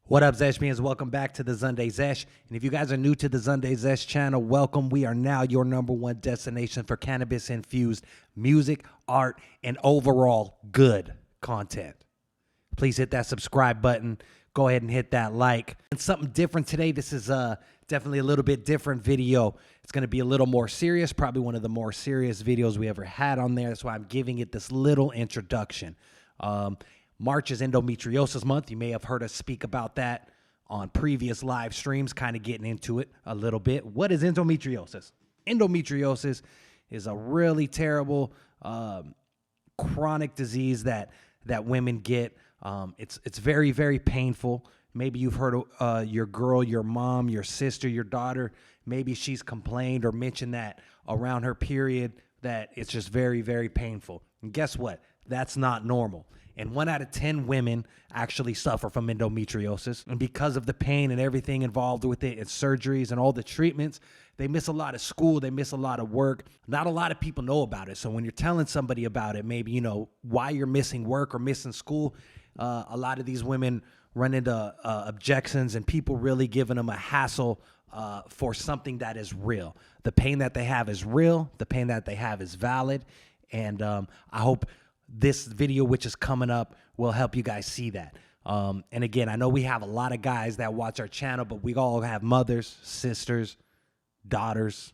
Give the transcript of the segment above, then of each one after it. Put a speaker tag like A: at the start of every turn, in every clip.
A: What up, Zeshmians? Welcome back to the Zunday Zesh. And if you guys are new to the Zunday Zesh channel, welcome. We are now your #1 destination for cannabis-infused music, art, and overall good content. Please hit that subscribe button. Go ahead and hit that like. And something different today. This is definitely a little bit different video. It's going to be a little more serious, probably one of the more serious videos we ever had on there. That's why I'm giving it this little introduction. March is Endometriosis Month. You may have heard us speak about that on previous live streams, kind of getting into it a little bit. What is endometriosis? Endometriosis is a really terrible chronic disease that women get. It's very, very painful. Maybe you've heard your girl, your mom, your sister, your daughter, maybe she's complained or mentioned that around her period that it's just very, very painful. And guess what? That's not normal. And 1 out of 10 women actually suffer from endometriosis. And because of the pain and everything involved with it and surgeries and all the treatments, they miss a lot of school. They miss a lot of work. Not a lot of people know about it. So when you're telling somebody about it, maybe, you know, why you're missing work or missing school, a lot of these women run into objections and people really giving them a hassle for something that is real. The pain that they have is real. The pain that they have is valid. And I hope this video, which is coming up, will help you guys see that. And again, I know we have a lot of guys that watch our channel, but we all have mothers, sisters, daughters,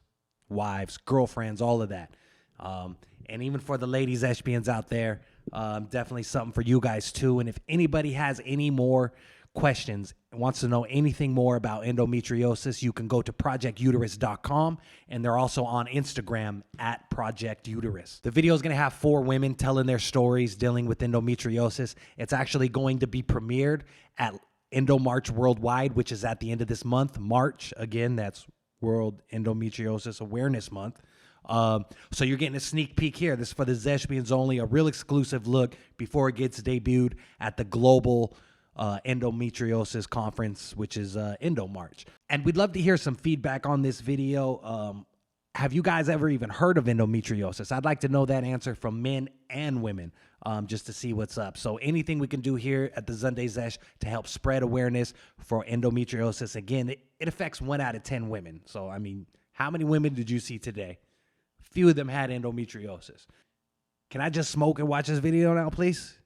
A: wives, girlfriends, all of that. And even for the ladies, lesbians out there, definitely something for you guys too. And if anybody has any more questions and wants to know anything more about endometriosis, you can go to projectuterus.com, and they're also on Instagram at projectuterus. The video is going to have 4 women telling their stories dealing with endometriosis. It's actually going to be premiered at Endomarch Worldwide, which is at the end of this month. March, again, that's World Endometriosis Awareness Month. So you're getting a sneak peek here. This is for the Zeshmians only, a real exclusive look before it gets debuted at the global endometriosis conference, which is Endomarch. And we'd love to hear some feedback on this video. Have you guys ever even heard of endometriosis? I'd like to know that answer from men and women, just to see what's up. So anything we can do here at the Zunday Zesh to help spread awareness for endometriosis. Again, it affects 1 out of 10 women. So, I mean, how many women did you see today? Few of them had endometriosis. Can I just smoke and watch this video now, please?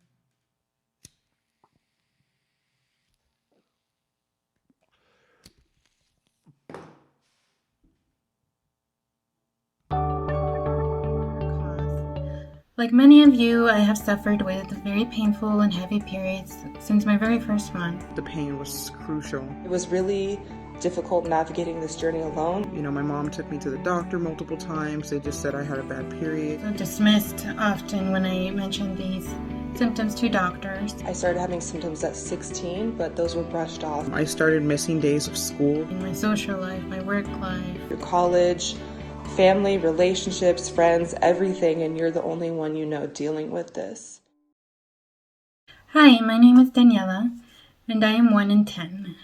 B: Like many of you, I have suffered with very painful and heavy periods since my very first one.
C: The pain was crucial.
D: It was really difficult navigating this journey alone.
C: You know, my mom took me to the doctor multiple times. They just said I had a bad period.
B: So dismissed often when I mentioned these symptoms to doctors.
D: I started having symptoms at 16, but those were brushed off.
C: I started missing days of school.
B: In my social life, my work life.
D: Your college, family, relationships, friends, everything, and you're the only one you know dealing with this.
B: Hi, my name is Daniela, and I am 1 in 10.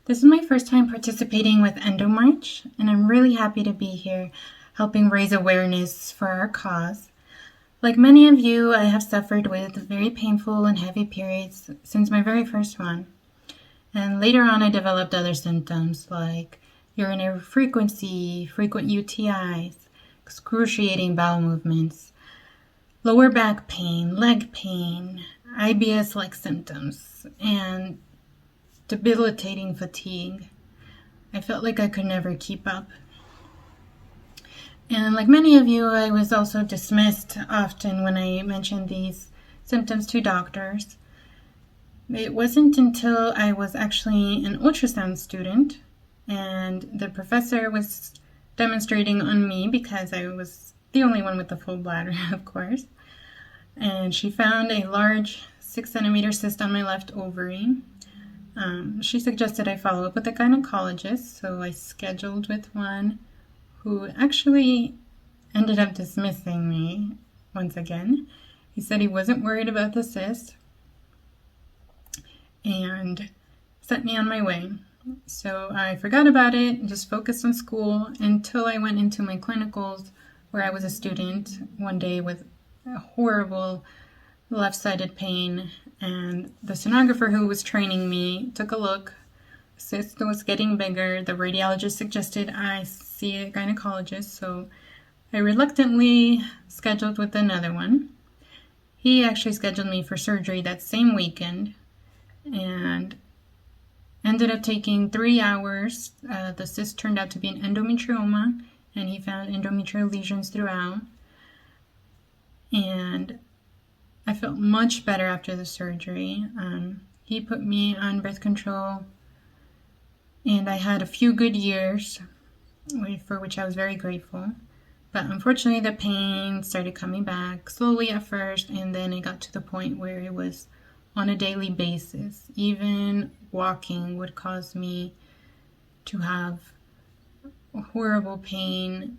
B: This is my first time participating with Endomarch, and I'm really happy to be here helping raise awareness for our cause. Like many of you, I have suffered with very painful and heavy periods since my very first one. And later on, I developed other symptoms like urinary frequency, frequent UTIs, excruciating bowel movements, lower back pain, leg pain, IBS-like symptoms, and debilitating fatigue. I felt like I could never keep up. And like many of you, I was also dismissed often when I mentioned these symptoms to doctors. It wasn't until I was actually an ultrasound student and the professor was demonstrating on me because I was the only one with the full bladder, of course. And she found a large 6-centimeter cyst on my left ovary. She suggested I follow up with a gynecologist, so I scheduled with one who actually ended up dismissing me once again. He said he wasn't worried about the cyst and sent me on my way. So I forgot about it and just focused on school until I went into my clinicals where I was a student one day with a horrible left-sided pain And the sonographer who was training me took a look. Cyst was getting bigger. The radiologist suggested I see a gynecologist, so I reluctantly scheduled with another one. He actually scheduled me for surgery that same weekend and ended up taking 3 hours. The cyst turned out to be an endometrioma, and he found endometrial lesions throughout. And I felt much better after the surgery. He put me on birth control, and I had a few good years, for which I was very grateful. But unfortunately, the pain started coming back slowly at first, and then it got to the point where it was on a daily basis. Even walking would cause me to have horrible pain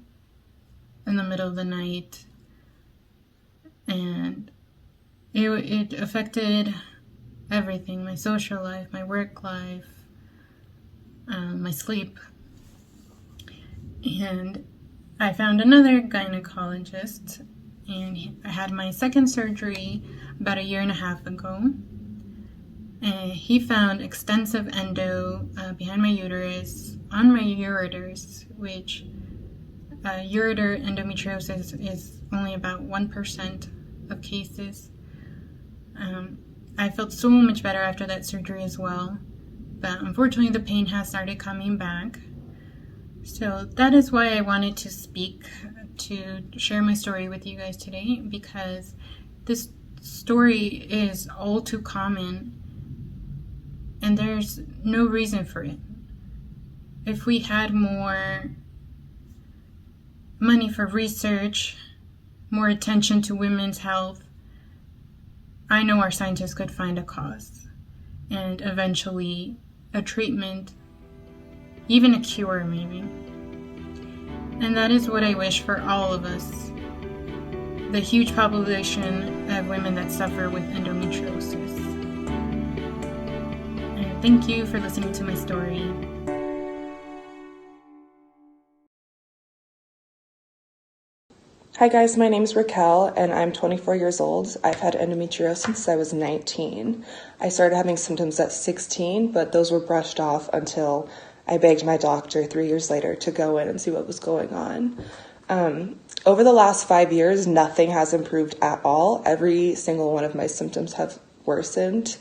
B: in the middle of the night, and it affected everything: my social life, my work life, my sleep. And I found another gynecologist, and I had my second surgery about 1.5 years ago. And he found extensive endo behind my uterus, on my ureters, which ureter endometriosis is only about 1% of cases. I felt so much better after that surgery as well, but unfortunately the pain has started coming back. So that is why I wanted to speak, to share my story with you guys today, because this story is all too common and there's no reason for it. If we had more money for research, more attention to women's health, I know our scientists could find a cause and eventually a treatment, even a cure maybe. And that is what I wish for all of us, the huge population of women that suffer with endometriosis. And thank you for listening to my story.
D: Hi guys, my name's Raquel and I'm 24 years old. I've had endometriosis since I was 19. I started having symptoms at 16, but those were brushed off until I begged my doctor 3 years later to go in and see what was going on. Over the last 5 years, nothing has improved at all. Every single one of my symptoms have worsened.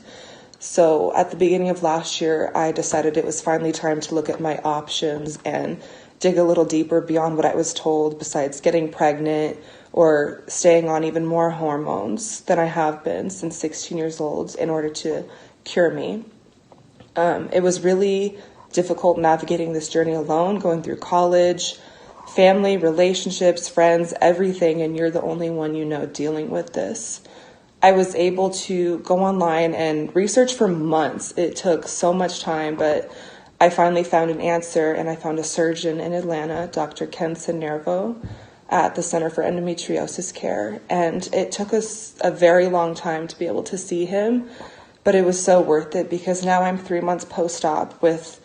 D: So at the beginning of last year, I decided it was finally time to look at my options and dig a little deeper beyond what I was told, besides getting pregnant or staying on even more hormones than I have been since 16 years old in order to cure me. It was really difficult navigating this journey alone, going through college, family, relationships, friends, everything, and you're the only one you know dealing with this. I was able to go online and research for months. It took so much time, but I finally found an answer, and I found a surgeon in Atlanta, Dr. Ken Nervo, at the Center for Endometriosis Care. And it took us a very long time to be able to see him, but it was so worth it because now I'm 3 months post-op with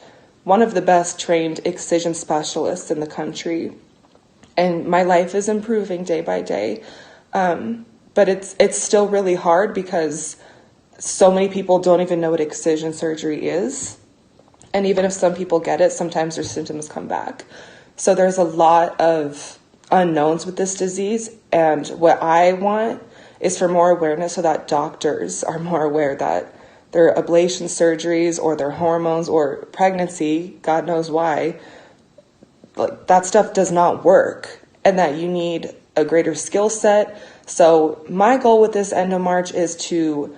D: one of the best trained excision specialists in the country. And my life is improving day by day. But it's still really hard because so many people don't even know what excision surgery is. And even if some people get it, sometimes their symptoms come back. So there's a lot of unknowns with this disease. And what I want is for more awareness so that doctors are more aware that their ablation surgeries or their hormones or pregnancy, God knows why, like that stuff does not work, and that you need a greater skill set. So my goal with this Endomarch is to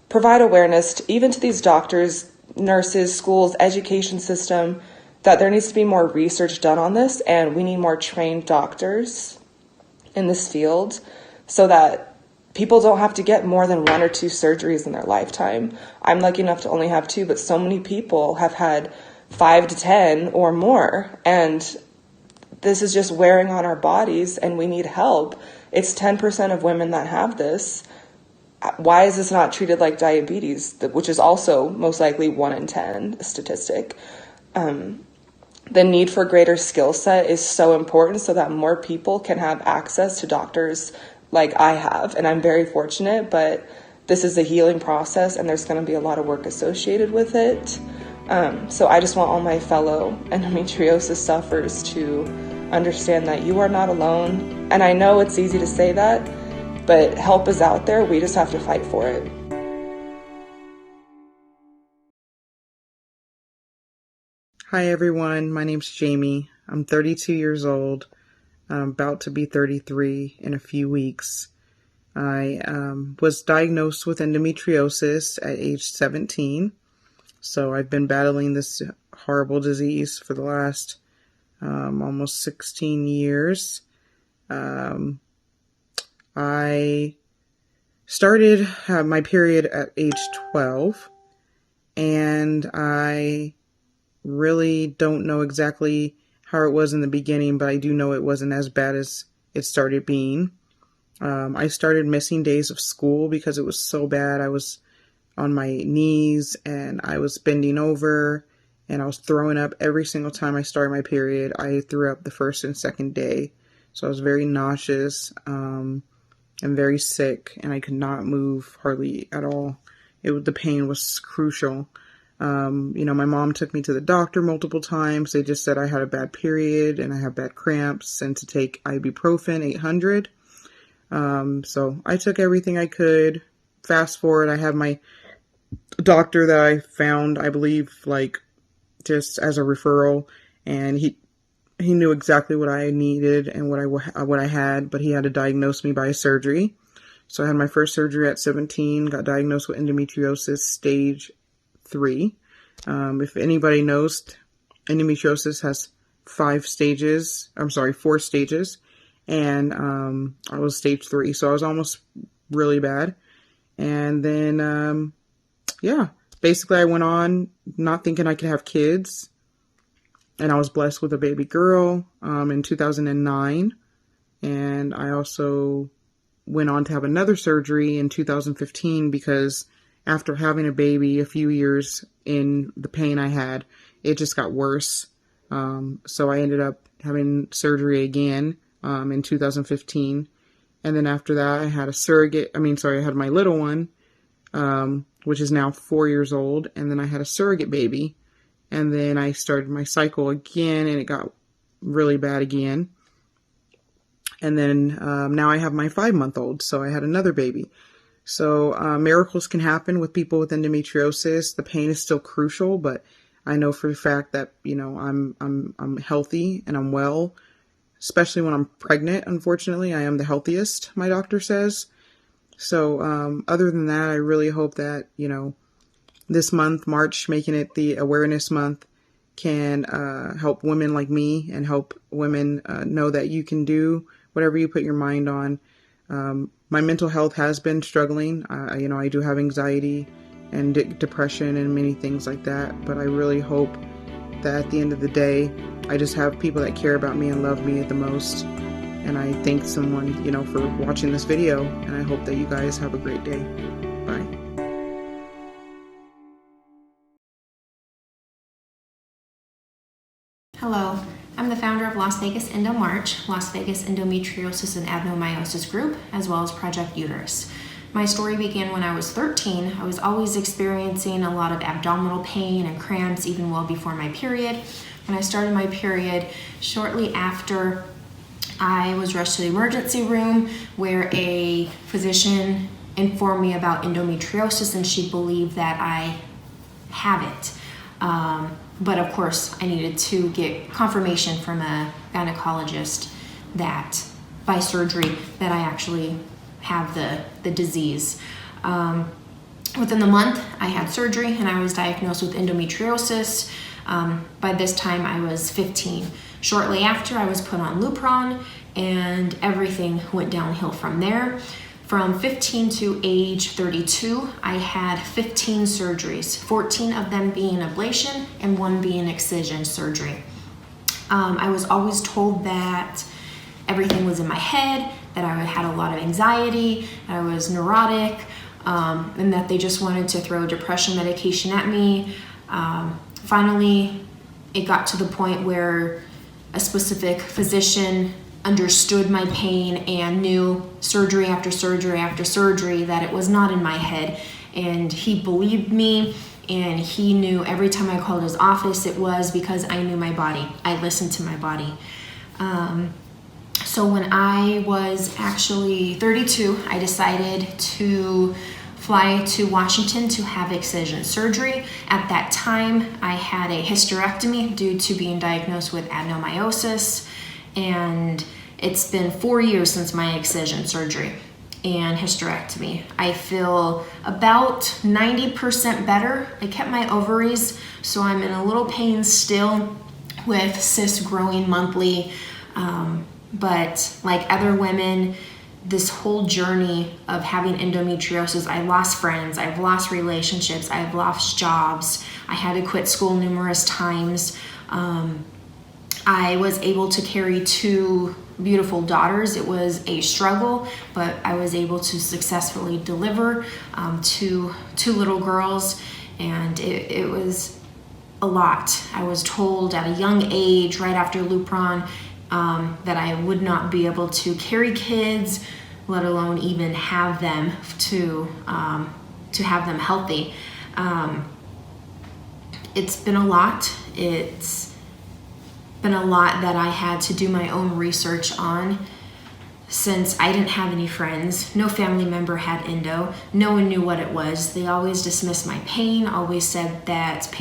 D: provide awareness even to these doctors, nurses, schools, education system, that there needs to be more research done on this, and we need more trained doctors in this field so that people don't have to get more than 1 or 2 surgeries in their lifetime. I'm lucky enough to only have 2, but so many people have had 5 to 10 or more, and this is just wearing on our bodies, and we need help. It's 10% of women that have this. Why is this not treated like diabetes, which is also most likely 1 in 10 statistic? The need for greater skill set is so important so that more people can have access to doctors like I have. And I'm very fortunate, but this is a healing process and there's going to be a lot of work associated with it. So I just want all my fellow endometriosis sufferers to understand that you are not alone. And I know it's easy to say that, but help is out there. We just have to fight for it.
C: Hi everyone, my name's Jamie. I'm 32 years old. I'm about to be 33 in a few weeks. I was diagnosed with endometriosis at age 17. So I've been battling this horrible disease for the last almost 16 years. I started my period at age 12, and I really don't know exactly how it was in the beginning, but I do know it wasn't as bad as it started being. I started missing days of school because it was so bad. I was on my knees and I was bending over and I was throwing up every single time I started my period. I threw up the first and second day. So I was very nauseous and very sick, and I could not move hardly at all. The pain was crucial. My mom took me to the doctor multiple times. They just said I had a bad period and I have bad cramps and to take ibuprofen 800. So I took everything I could. Fast forward, I have my doctor that I found, I believe, like just as a referral, and he knew exactly what I needed and what I had, but he had to diagnose me by surgery. So I had my first surgery at 17, got diagnosed with endometriosis stage 3. If anybody knows, endometriosis has 4 stages, and I was stage 3, so I was almost really bad. And then, basically I went on not thinking I could have kids, and I was blessed with a baby girl in 2009, and I also went on to have another surgery in 2015 because after having a baby a few years in, the pain I had, it just got worse. So I ended up having surgery again in 2015. And then after that, I had I had my little one, which is now 4 years old. And then I had a surrogate baby. And then I started my cycle again, and it got really bad again. And then now I have my 5-month-old. So I had another baby. So miracles can happen with people with endometriosis. The pain is still crucial, but I know for a fact that, I'm healthy and I'm well, especially when I'm pregnant. Unfortunately, I am the healthiest, my doctor says. So other than that, I really hope that, this month, March, making it the awareness month, can help women like me and help women know that you can do whatever you put your mind on. My mental health has been struggling. I do have anxiety and depression and many things like that. But I really hope that at the end of the day, I just have people that care about me and love me the most. And I thank someone, for watching this video. And I hope that you guys have a great day. Bye.
E: Hello, I'm the founder of Las Vegas Endomarch, Las Vegas Endometriosis and Adenomyosis Group, as well as Project Uterus. My story began when I was 13. I was always experiencing a lot of abdominal pain and cramps even well before my period. When I started my period, shortly after, I was rushed to the emergency room where a physician informed me about endometriosis, and she believed that I have it. But of course, I needed to get confirmation from a gynecologist that by surgery that I actually have the disease. Within the month, I had surgery and I was diagnosed with endometriosis. By this time, I was 15. Shortly after, I was put on Lupron, and everything went downhill from there. From 15 to age 32, I had 15 surgeries, 14 of them being ablation and 1 being excision surgery. I was always told that everything was in my head, that I had a lot of anxiety, I was neurotic, and that they just wanted to throw depression medication at me. Finally, it got to the point where a specific physician understood my pain and knew surgery after surgery after surgery that it was not in my head. And he believed me, and he knew every time I called his office it was because I knew my body. I listened to my body. So when I was actually 32, I decided to fly to Washington to have excision surgery. At that time, I had a hysterectomy due to being diagnosed with adenomyosis, and it's been 4 years since my excision surgery and hysterectomy. I feel about 90% better. I kept my ovaries, so I'm in a little pain still with cysts growing monthly. But like other women, this whole journey of having endometriosis, I lost friends, I've lost relationships, I've lost jobs, I had to quit school numerous times. I was able to carry 2 beautiful daughters. It was a struggle, but I was able to successfully deliver two little girls, and it was a lot. I was told at a young age, right after Lupron, that I would not be able to carry kids, let alone even have them to have them healthy. It's been a lot. It's been a lot that I had to do my own research on, since I didn't have any friends. No family member had endo. No one knew what it was. They always dismissed my pain, always said that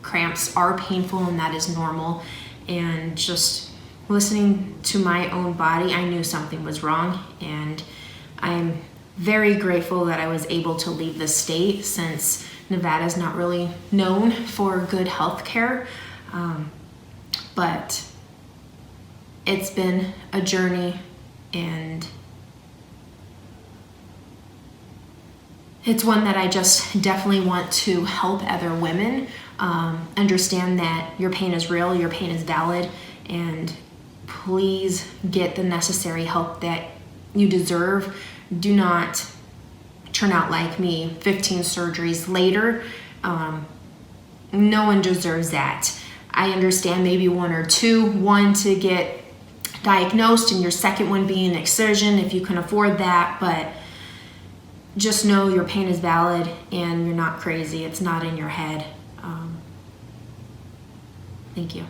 E: cramps are painful and that is normal. And just listening to my own body, I knew something was wrong, and I'm very grateful that I was able to leave the state, since Nevada is not really known for good health care. But it's been a journey, and it's one that I just definitely want to help other women understand that your pain is real, your pain is valid, and please get the necessary help that you deserve. Do not turn out like me 15 surgeries later. No one deserves that. I understand maybe 1 or 2, one to get diagnosed and your second one being excision if you can afford that, but just know your pain is valid and you're not crazy. It's not in your head. Thank you.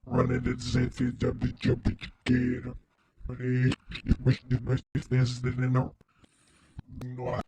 F: Running the safety, jumpy, get up. But if you wish this, then no.